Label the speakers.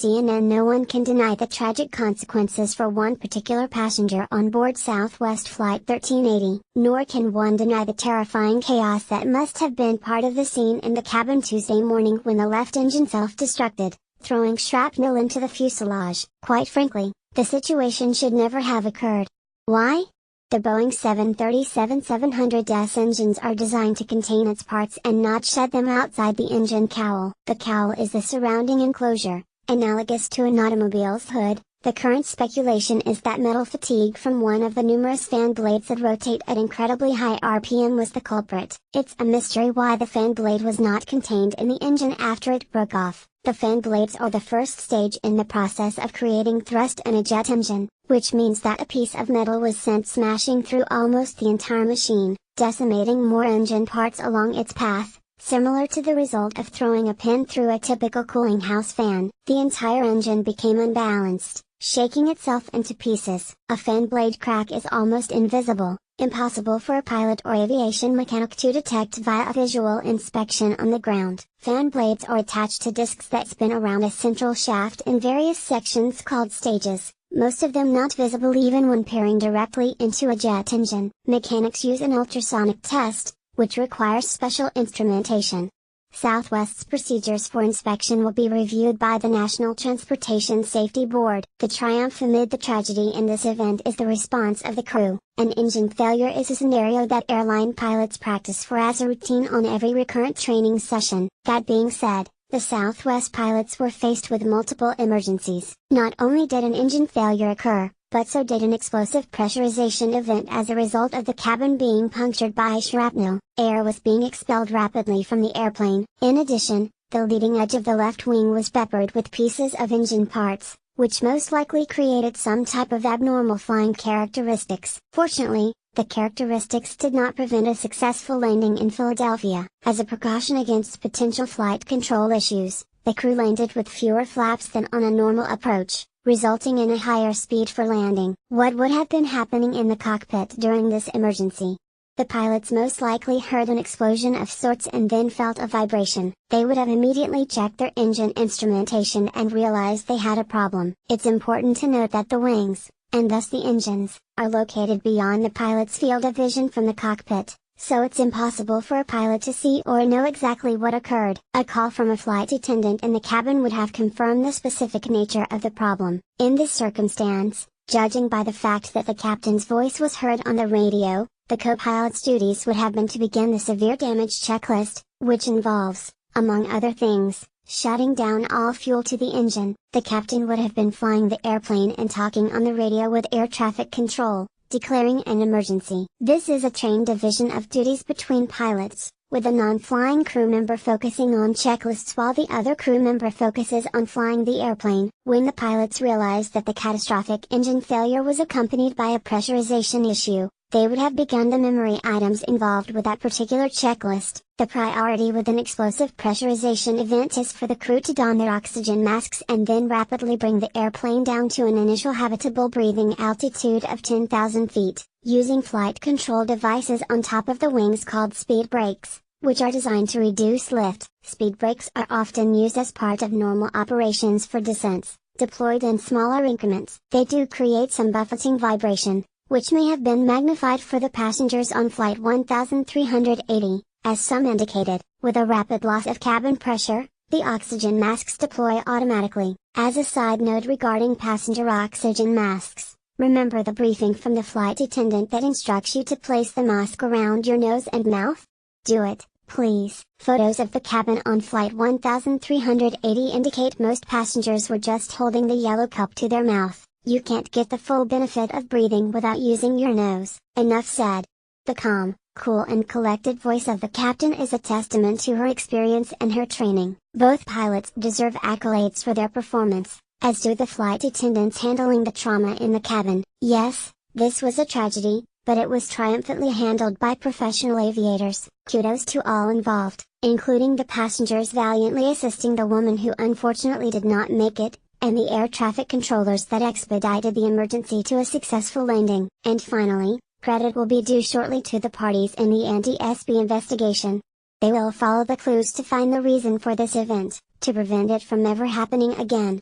Speaker 1: CNN, no one can deny the tragic consequences for one particular passenger on board Southwest Flight 1380, nor can one deny the terrifying chaos that must have been part of the scene in the cabin Tuesday morning when the left engine self-destructed, throwing shrapnel into the fuselage. Quite frankly, the situation should never have occurred. Why? The Boeing 737-700S engines are designed to contain its parts and not shed them outside the engine cowl. The cowl is the surrounding enclosure, analogous to an automobile's hood. The current speculation is that metal fatigue from one of the numerous fan blades that rotate at incredibly high RPM was the culprit. It's a mystery why the fan blade was not contained in the engine after it broke off. The fan blades are the first stage in the process of creating thrust in a jet engine, which means that a piece of metal was sent smashing through almost the entire machine, decimating more engine parts along its path. Similar to the result of throwing a pin through a typical cooling house fan, the entire engine became unbalanced, shaking itself into pieces. A fan blade crack is almost invisible, impossible for a pilot or aviation mechanic to detect via visual inspection on the ground. Fan blades are attached to discs that spin around a central shaft in various sections called stages, most of them not visible even when peering directly into a jet engine. Mechanics use an ultrasonic test, which requires special instrumentation. Southwest's procedures for inspection will be reviewed by the National Transportation Safety Board. The triumph amid the tragedy in this event is the response of the crew. An engine failure is a scenario that airline pilots practice for as a routine on every recurrent training session. That being said, the Southwest pilots were faced with multiple emergencies. Not only did an engine failure occur, but so did an explosive pressurization event as a result of the cabin being punctured by shrapnel. Air was being expelled rapidly from the airplane. In addition, the leading edge of the left wing was peppered with pieces of engine parts, which most likely created some type of abnormal flying characteristics. Fortunately, the characteristics did not prevent a successful landing in Philadelphia. As a precaution against potential flight control issues, the crew landed with fewer flaps than on a normal approach, resulting in a higher speed for landing. What would have been happening in the cockpit during this emergency? The pilots most likely heard an explosion of sorts and then felt a vibration. They would have immediately checked their engine instrumentation and realized they had a problem. It's important to note that the wings, and thus the engines, are located beyond the pilot's field of vision from the cockpit, so it's impossible for a pilot to see or know exactly what occurred. A call from a flight attendant in the cabin would have confirmed the specific nature of the problem. In this circumstance, judging by the fact that the captain's voice was heard on the radio, the co-pilot's duties would have been to begin the severe damage checklist, which involves, among other things, shutting down all fuel to the engine. The captain would have been flying the airplane and talking on the radio with air traffic control, declaring an emergency. This is a trained division of duties between pilots, with a non-flying crew member focusing on checklists while the other crew member focuses on flying the airplane. When the pilots realized that the catastrophic engine failure was accompanied by a pressurization issue, they would have begun the memory items involved with that particular checklist. The priority with an explosive pressurization event is for the crew to don their oxygen masks and then rapidly bring the airplane down to an initial habitable breathing altitude of 10,000 feet, using flight control devices on top of the wings called speed brakes, which are designed to reduce lift. Speed brakes are often used as part of normal operations for descents, deployed in smaller increments. They do create some buffeting vibration, which may have been magnified for the passengers on Flight 1380, as some indicated. With a rapid loss of cabin pressure, the oxygen masks deploy automatically. As a side note regarding passenger oxygen masks, remember the briefing from the flight attendant that instructs you to place the mask around your nose and mouth? Do it, please. Photos of the cabin on Flight 1380 indicate most passengers were just holding the yellow cup to their mouth. You can't get the full benefit of breathing without using your nose. Enough said. The calm, cool and collected voice of the captain is a testament to her experience and her training. Both pilots deserve accolades for their performance, as do the flight attendants handling the trauma in the cabin. Yes, this was a tragedy, but it was triumphantly handled by professional aviators. Kudos to all involved, including the passengers valiantly assisting the woman who unfortunately did not make it, and the air traffic controllers that expedited the emergency to a successful landing. And finally, credit will be due shortly to the parties in the anti-SB investigation. They will follow the clues to find the reason for this event, to prevent it from ever happening again.